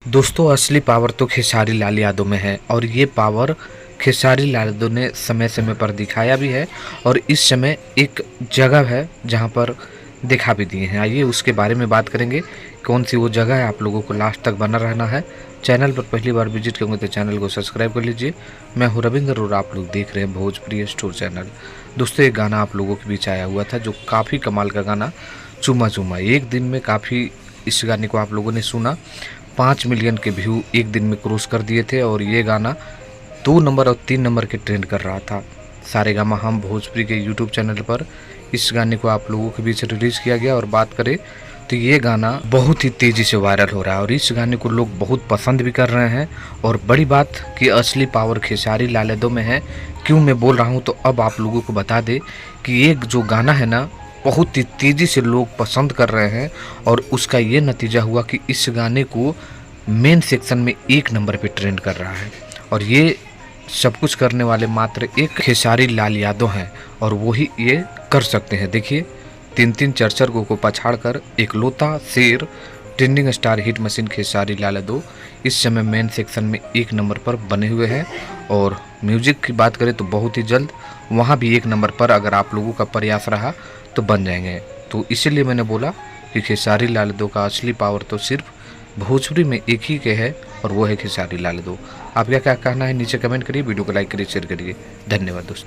दोस्तों असली पावर तो खेसारी लाल यादव में है और ये पावर खेसारी लाल यादव ने समय समय पर दिखाया भी है और इस समय एक जगह है जहां पर दिखा भी दिए हैं। आइए उसके बारे में बात करेंगे, कौन सी वो जगह है। आप लोगों को लास्ट तक बना रहना है। चैनल पर पहली बार विजिट करेंगे तो चैनल को सब्सक्राइब कर लीजिए। मैं हूँ रविंद्र और आप लोग देख रहे हैं भोजपुरी स्टोर चैनल। दोस्तों एक गाना आप लोगों के बीच आया हुआ था जो काफ़ी कमाल का गाना, चुमा चुमा। एक दिन में काफ़ी इस गाने को आप लोगों ने सुना। 5 मिलियन के व्यू एक दिन में क्रॉस कर दिए थे और ये गाना 2 नंबर और 3 नंबर के ट्रेंड कर रहा था। सारेगामा हम भोजपुरी के यूट्यूब चैनल पर इस गाने को आप लोगों के बीच रिलीज़ किया गया और बात करें तो ये गाना बहुत ही तेज़ी से वायरल हो रहा है और इस गाने को लोग बहुत पसंद भी कर रहे हैं। और बड़ी बात कि असली पावर खेसारी लाल यादव में है। क्यों मैं बोल रहा हूँ तो अब आप लोगों को बता दें कि एक जो गाना है ना, बहुत ही तेज़ी से लोग पसंद कर रहे हैं और उसका ये नतीजा हुआ कि इस गाने को मेन सेक्शन में 1 नंबर पे ट्रेंड कर रहा है। और ये सब कुछ करने वाले मात्र एक खेसारी लाल यादव हैं और वही ये कर सकते हैं। देखिए 3 चर्चर को पछाड़कर एकलौता शेर trending star hit machine Khesari Lal Yadav इस समय मेन सेक्शन में 1 नंबर पर बने हुए हैं। और म्यूजिक की बात करें तो बहुत ही जल्द वहाँ भी 1 नंबर पर अगर आप लोगों का प्रयास रहा तो बन जाएंगे। तो इसीलिए मैंने बोला कि खेसारी लाल यादव का असली पावर तो सिर्फ भोजपुरी में एक ही के है और वो है खेसारी लाल यादव। आपका क्या कहना है नीचे कमेंट करिए, वीडियो को लाइक करिए, शेयर करिए। धन्यवाद दोस्तों।